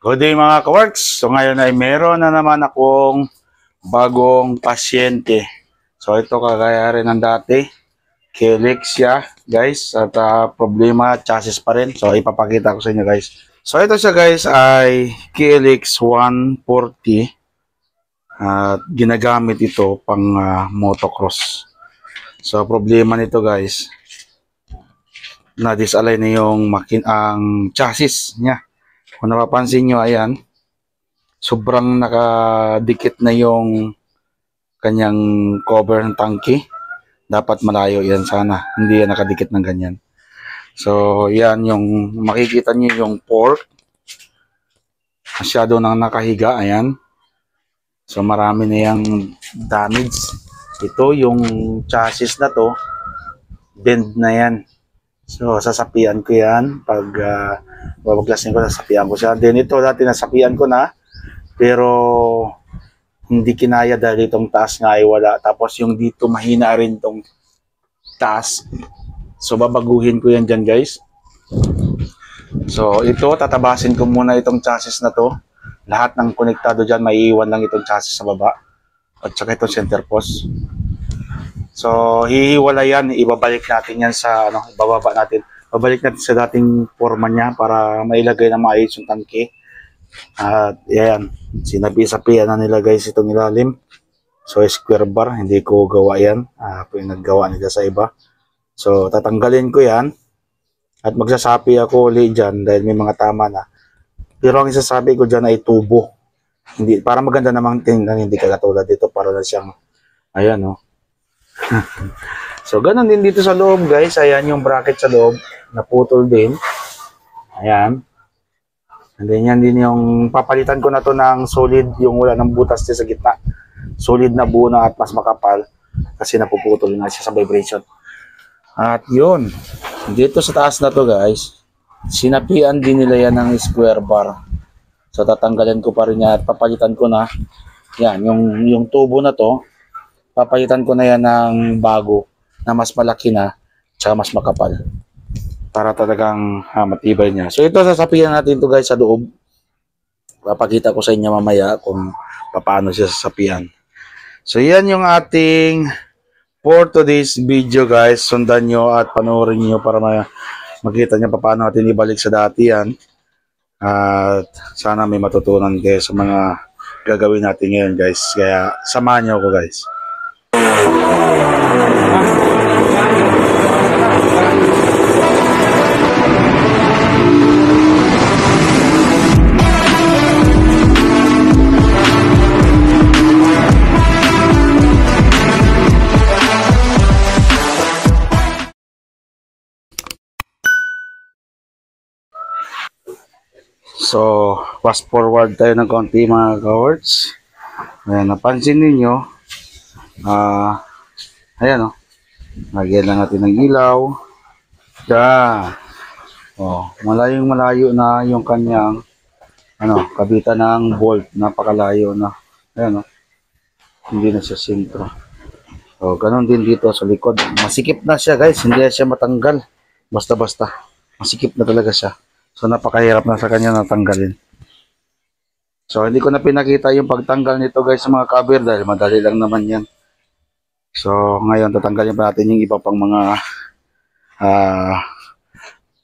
Good day mga ka-works. So ngayon ay meron na naman akong bagong pasyente. So ito kagaya rin ng dati. Helix siya guys. At problema chassis pa rin. So ipapakita ko sa inyo guys. So ito siya guys ay Helix 140. At ginagamit ito pang motocross. So problema nito guys, na-disalign na yung ang chassis niya. Kung napapansin nyo, ayan, sobrang nakadikit na yung kanyang cover ng tangke. Dapat malayo yan sana. Hindi yan nakadikit ng ganyan. So, yan yung makikita nyo yung port. Masyado nang nakahiga, ayan. So, marami na yung damage. Ito, yung chassis na to, bend na yan. So, sasapian ko yan. Pag babaklasin ko, sasapian ko siya. Then ito, dati nasapian ko na. Pero, hindi kinaya dahil itong taas nga ay wala. Tapos yung dito, mahina rin itong taas. So, babaguhin ko yan dyan, guys. So, ito, tatabasin ko muna itong chassis na to. Lahat ng konektado dyan, maiiwan lang itong chassis sa baba. At saka itong center post. So, hihiwala yan. Ibabalik natin yan sa, ibababa natin. Babalik natin sa dating forma niya para mailagay na maayos yung tangke. At, yan. Sinapi-sapian na nila guys itong ilalim. So, square bar. Hindi ko gawa yan. Ako yung naggawa nila sa iba. So, tatanggalin ko yan. At magsasapi ako ulit dyan dahil may mga tama na. Pero ang isasabi ko dyan ay tubo. Hindi, para maganda namang tingnan. Hindi katulad dito. Para na siyang, ayan o. So, ganun din dito sa loob, guys. Ayan yung bracket sa loob. Naputol din. Ayan. And then, yan din yung papalitan ko na to ng solid, yung wala ng butas din sa gitna. Solid na buo na at mas makapal. Kasi napuputol na siya sa vibration. At yun. Dito sa taas na to, guys. Sinapian din nila yan ng square bar. So, tatanggalin ko pa rin yan at papalitan ko na. Yan, yung tubo na to. Papalitan ko na yan ng bago na mas malaki na tsaka mas makapal para talagang matibay niya. So ito sasapian natin to guys sa loob. Papakita ko sa inyo mamaya kung paano siya sasapian. So yan yung ating for today's video guys. Sundan nyo at panoorin nyo para makita nyo paano natin ibalik sa dati yan. At sana may matutunan kayo sa mga gagawin natin ngayon guys. Kaya samahan nyo ako guys. So, fast forward tayo ng konti mga ka-words. Ayan, napansin ninyo, ayan o, lagyan lang natin ng ilaw. Diyan. O, malayong malayo na yung kanyang, kabitan ng bolt, napakalayo na. Ayan o, hindi na siya sintro. O, ganun din dito sa likod. Masikip na siya guys, hindi na siya matanggal. Basta-basta, masikip na talaga siya. So, napakahirap na sa kanya natanggalin. So, hindi ko na pinakita yung pagtanggal nito guys sa mga cover dahil madali lang naman yan. So, ngayon tatanggalin pa natin yung iba pang mga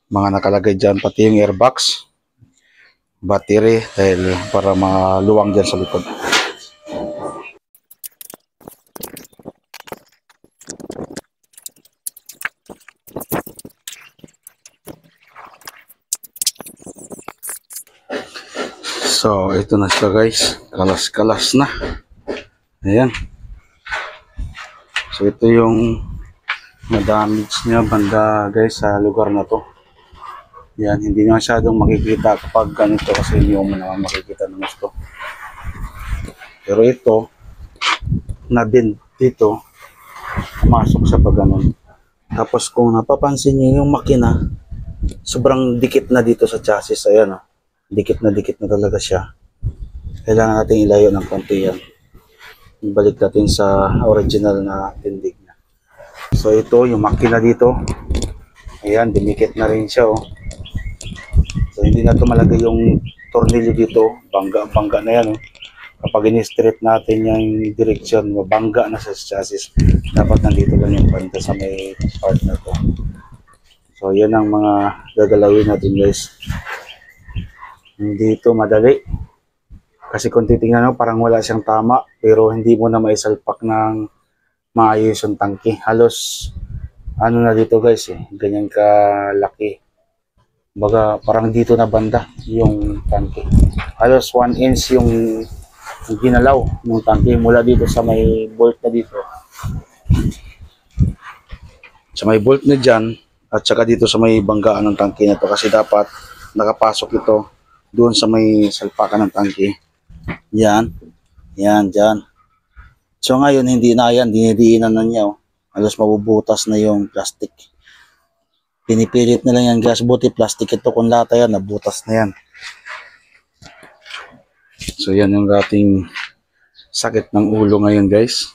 nakalagay dyan, pati yung airbox, battery, dahil para maluwang dyan sa likod. So, ito na siya guys. Kalas-kalas na. Ayan. So, ito yung na-damage niya banda guys sa lugar na to. Yan, hindi na masyadong makikita kapag ganito kasi hindi mo naman makikita ng gusto. Pero ito, na-bend dito, pumasok sa pag ganun. Tapos kung napapansin niyo yung makina, sobrang dikit na dito sa chassis. Ayan o. Dikit na talaga siya. Kailangan natin ilayo ng konti yan. Ibalik natin sa original na tindig niya. So ito yung makina dito. Ayan, dumikit na rin siya oh. So hindi na ito malagay yung tornilyo dito, bangga na yan. Oh. Kapag in-straight natin yung direksyon, mabangga na sa chassis. Dapat nandito lang yung banda sa may partner ko. So, yan ang mga gagalawin natin guys. Hindi ito madali. Kasi kung titingnan mo, parang wala siyang tama. Pero hindi mo na maisalpak ng maayos yung tangke. Halos, ano na dito guys eh, ganyan kalaki. Baga, parang dito na banda yung tangke. Halos 1 inch yung ginalaw ng tangke mula dito sa may bolt na dito. Sa may bolt na dyan, at saka dito sa may banggaan ng tangke na to kasi dapat nakapasok ito doon sa may salpakan ng tangke. Yan. Yan, dyan. So ngayon, hindi na yan. Dinidiinan na niya. Oh. Halos mabubutas na yung plastic. Pinipilit na lang yan guys. Buti plastic ito. Kung lata yan, nabutas na yan. So yan yung ating sakit ng ulo ngayon guys.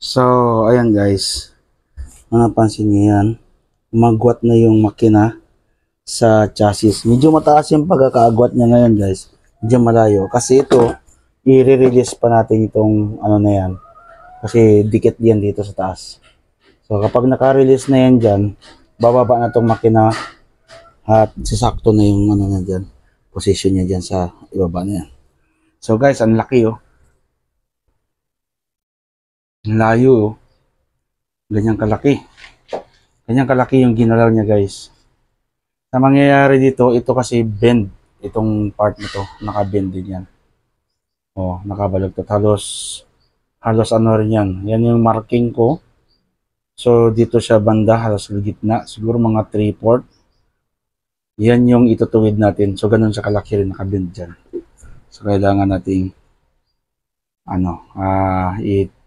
So, ayan guys. Napansin niyo yan. Magwat na yung makina sa chassis. Medyo mataas yung pagkakaagwat niya ngayon guys. Medyo malayo. Kasi ito, i-release pa natin itong ano na yan. Kasi dikit yan dito sa taas. So, kapag naka-release na yan dyan, bababa na itong makina at sisakto na yung ano na dyan. Position niya dyan sa ibaba na yan. So guys, ang laki oh. Layo oh. Ganyan kalaki. Ganyan kalaki yung ginalaw niya guys. Sa mangyayari dito, ito kasi bend. Itong part nito, naka-bend din yan. Oh, nakabalagtot. Halos ano rin yan. Yan yung marking ko. So dito siya banda, halos gitna. Siguro mga 3/4. Yan yung itutuwid natin. So ganun siya kalaki rin, naka-bend dyan. So kailangan nating ano,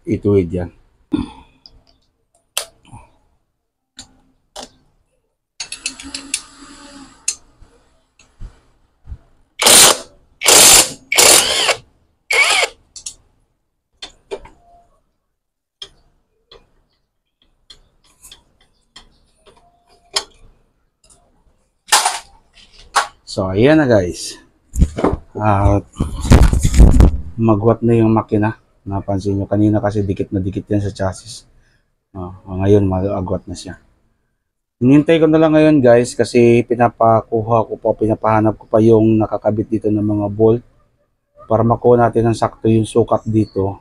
ituwid yan. So ayan na guys. Magwat na yung makina. Napansin nyo kanina kasi dikit na dikit yan sa chassis. Ngayon magagwat na siya. Hinintay ko na lang ngayon guys kasi pinapahanap ko pa yung nakakabit dito ng mga bolt para makuha natin ng sakto yung sukat dito.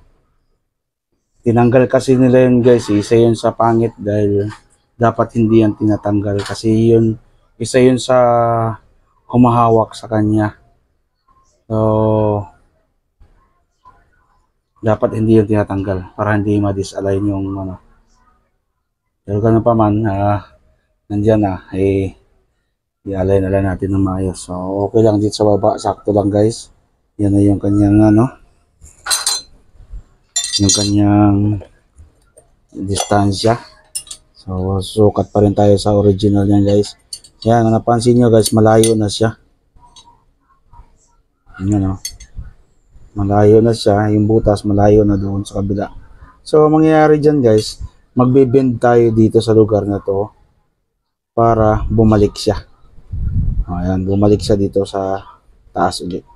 Tinanggal kasi nila yun guys, isa yun sa pangit dahil dapat hindi yan tinatanggal kasi yun, isa yun sa humahawak sa kanya. So dapat hindi yung tinatanggal para hindi ma-disalign yung ano. Pero ganun pa man, nandyan na, i-align na lang natin ng maayos. So okay lang dito sa baba, sakto lang guys. Yan na yung kanyang ano, yung kanyang distansya. So sukat pa rin tayo sa original niyan guys. Yan, napansin nyo guys, malayo na siya. Yan o. Malayo na siya. Yung butas, malayo na doon sa kabila. So, mangyayari dyan guys, magbe-bend tayo dito sa lugar na to para bumalik siya. Ayan, bumalik siya dito sa taas ulit.